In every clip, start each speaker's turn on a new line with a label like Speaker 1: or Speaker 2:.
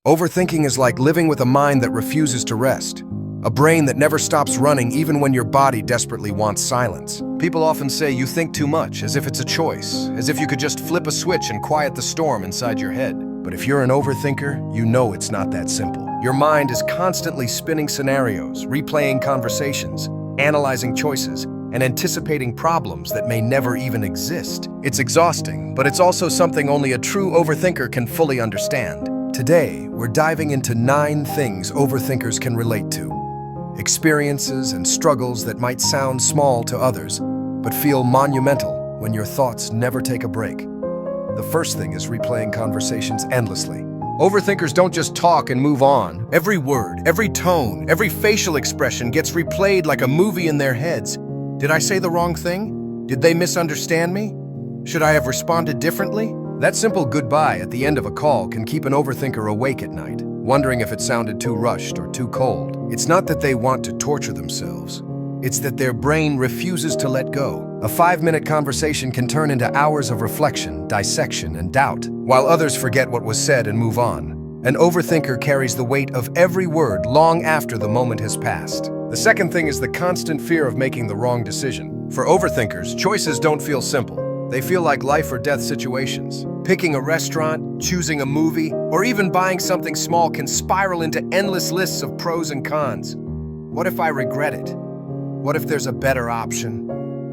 Speaker 1: Overthinking is like living with a mind that refuses to rest, a brain that never stops running even when your body desperately wants silence. People often say you think too much, as if it's a choice, as if you could just flip a switch and quiet the storm inside your head. But if you're an overthinker, you know it's not that simple. Your mind is constantly spinning scenarios, replaying conversations, analyzing choices, and anticipating problems that may never even exist. It's exhausting, but it's also something only a true overthinker can fully understand. Today, we're diving into 9 things overthinkers can relate to. Experiences and struggles that might sound small to others, but feel monumental when your thoughts never take a break. The first thing is replaying conversations endlessly. Overthinkers don't just talk and move on. Every word, every tone, every facial expression gets replayed like a movie in their heads. Did I say the wrong thing? Did they misunderstand me? Should I have responded differently? That simple goodbye at the end of a call can keep an overthinker awake at night, wondering if it sounded too rushed or too cold. It's not that they want to torture themselves. It's that their brain refuses to let go. A 5-minute conversation can turn into hours of reflection, dissection, and doubt, while others forget what was said and move on. An overthinker carries the weight of every word long after the moment has passed. The second thing is the constant fear of making the wrong decision. For overthinkers, choices don't feel simple. They feel like life or death situations. Picking a restaurant, choosing a movie, or even buying something small can spiral into endless lists of pros and cons. What if I regret it? What if there's a better option?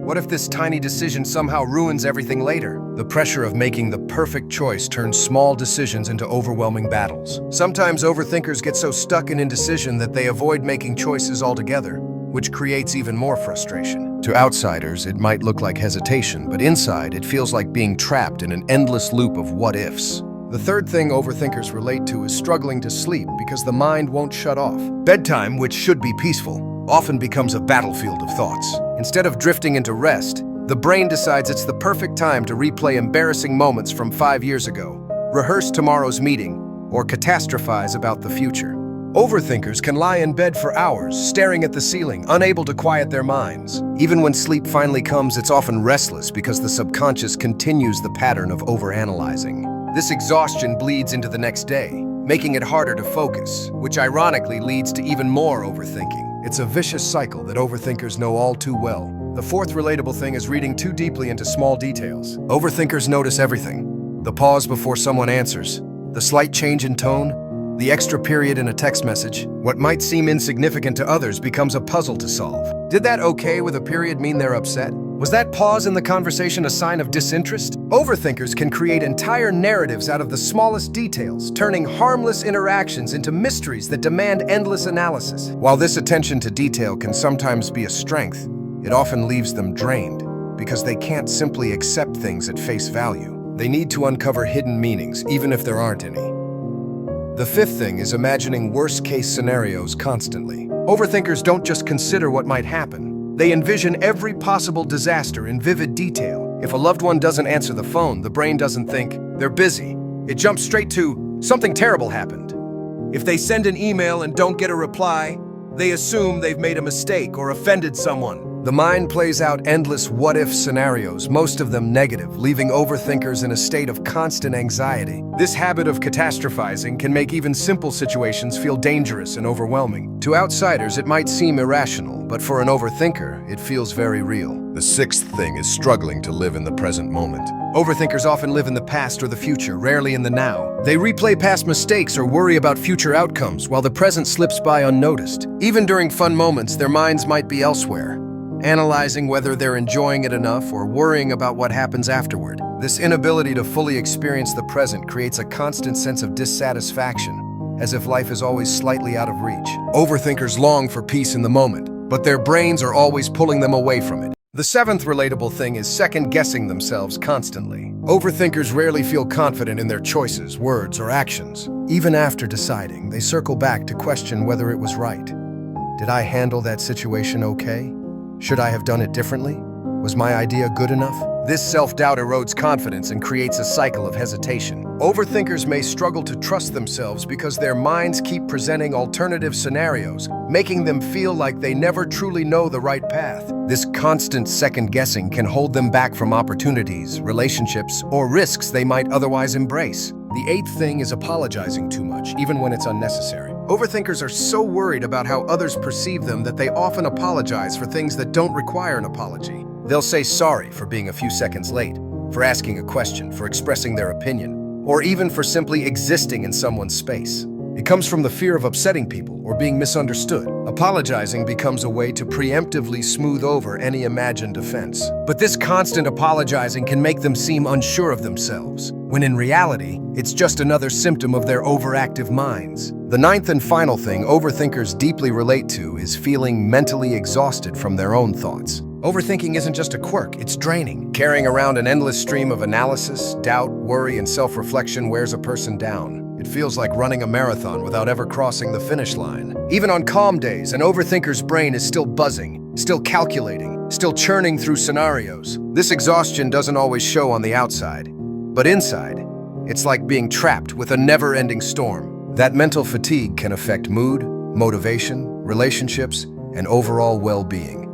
Speaker 1: What if this tiny decision somehow ruins everything later? The pressure of making the perfect choice turns small decisions into overwhelming battles. Sometimes overthinkers get so stuck in indecision that they avoid making choices altogether, which creates even more frustration. To outsiders, it might look like hesitation, but inside, it feels like being trapped in an endless loop of what-ifs. The third thing overthinkers relate to is struggling to sleep because the mind won't shut off. Bedtime, which should be peaceful, often becomes a battlefield of thoughts. Instead of drifting into rest, the brain decides it's the perfect time to replay embarrassing moments from 5 years ago, rehearse tomorrow's meeting, or catastrophize about the future. Overthinkers can lie in bed for hours, staring at the ceiling, unable to quiet their minds. Even when sleep finally comes, it's often restless because the subconscious continues the pattern of overanalyzing. This exhaustion bleeds into the next day, making it harder to focus, which ironically leads to even more overthinking. It's a vicious cycle that overthinkers know all too well. The fourth relatable thing is reading too deeply into small details. Overthinkers notice everything. The pause before someone answers, the slight change in tone, the extra period in a text message. What might seem insignificant to others becomes a puzzle to solve. Did that okay with a period mean they're upset? Was that pause in the conversation a sign of disinterest? Overthinkers can create entire narratives out of the smallest details, turning harmless interactions into mysteries that demand endless analysis. While this attention to detail can sometimes be a strength, it often leaves them drained because they can't simply accept things at face value. They need to uncover hidden meanings, even if there aren't any. The fifth thing is imagining worst-case scenarios constantly. Overthinkers don't just consider what might happen. They envision every possible disaster in vivid detail. If a loved one doesn't answer the phone, the brain doesn't think, they're busy. It jumps straight to, something terrible happened. If they send an email and don't get a reply, they assume they've made a mistake or offended someone. The mind plays out endless what-if scenarios, most of them negative, leaving overthinkers in a state of constant anxiety. This habit of catastrophizing can make even simple situations feel dangerous and overwhelming. To outsiders, it might seem irrational, but for an overthinker, it feels very real. The sixth thing is struggling to live in the present moment. Overthinkers often live in the past or the future, rarely in the now. They replay past mistakes or worry about future outcomes, while the present slips by unnoticed. Even during fun moments, their minds might be elsewhere, analyzing whether they're enjoying it enough or worrying about what happens afterward. This inability to fully experience the present creates a constant sense of dissatisfaction, as if life is always slightly out of reach. Overthinkers long for peace in the moment, but their brains are always pulling them away from it. The seventh relatable thing is second-guessing themselves constantly. Overthinkers rarely feel confident in their choices, words, or actions. Even after deciding, they circle back to question whether it was right. Did I handle that situation okay? Should I have done it differently? Was my idea good enough? This self-doubt erodes confidence and creates a cycle of hesitation. Overthinkers may struggle to trust themselves because their minds keep presenting alternative scenarios, making them feel like they never truly know the right path. This constant second-guessing can hold them back from opportunities, relationships, or risks they might otherwise embrace. The eighth thing is apologizing too much, even when it's unnecessary. Overthinkers are so worried about how others perceive them that they often apologize for things that don't require an apology. They'll say sorry for being a few seconds late, for asking a question, for expressing their opinion, or even for simply existing in someone's space. It comes from the fear of upsetting people or being misunderstood. Apologizing becomes a way to preemptively smooth over any imagined offense. But this constant apologizing can make them seem unsure of themselves, when in reality, it's just another symptom of their overactive minds. The ninth and final thing overthinkers deeply relate to is feeling mentally exhausted from their own thoughts. Overthinking isn't just a quirk, it's draining. Carrying around an endless stream of analysis, doubt, worry, and self-reflection wears a person down. It feels like running a marathon without ever crossing the finish line. Even on calm days, an overthinker's brain is still buzzing, still calculating, still churning through scenarios. This exhaustion doesn't always show on the outside, but inside, it's like being trapped with a never-ending storm. That mental fatigue can affect mood, motivation, relationships, and overall well-being.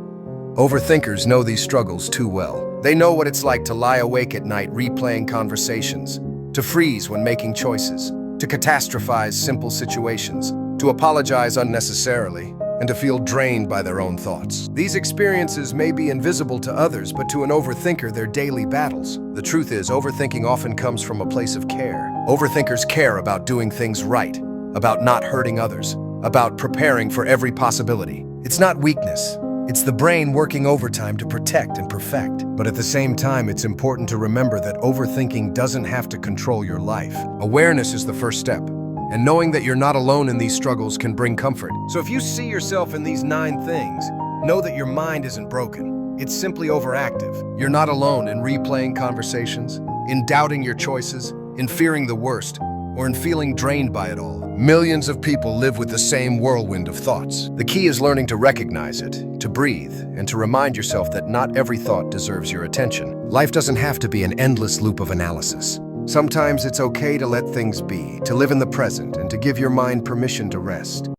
Speaker 1: Overthinkers know these struggles too well. They know what it's like to lie awake at night replaying conversations, to freeze when making choices, to catastrophize simple situations, to apologize unnecessarily, and to feel drained by their own thoughts. These experiences may be invisible to others, but to an overthinker, they're daily battles. The truth is, overthinking often comes from a place of care. Overthinkers care about doing things right, about not hurting others, about preparing for every possibility. It's not weakness. It's the brain working overtime to protect and perfect. But at the same time, it's important to remember that overthinking doesn't have to control your life. Awareness is the first step, and knowing that you're not alone in these struggles can bring comfort. So if you see yourself in these 9 things, know that your mind isn't broken. It's simply overactive. You're not alone in replaying conversations, in doubting your choices, in fearing the worst, or in feeling drained by it all. Millions of people live with the same whirlwind of thoughts. The key is learning to recognize it, to breathe, and to remind yourself that not every thought deserves your attention. Life doesn't have to be an endless loop of analysis. Sometimes it's okay to let things be, to live in the present, and to give your mind permission to rest.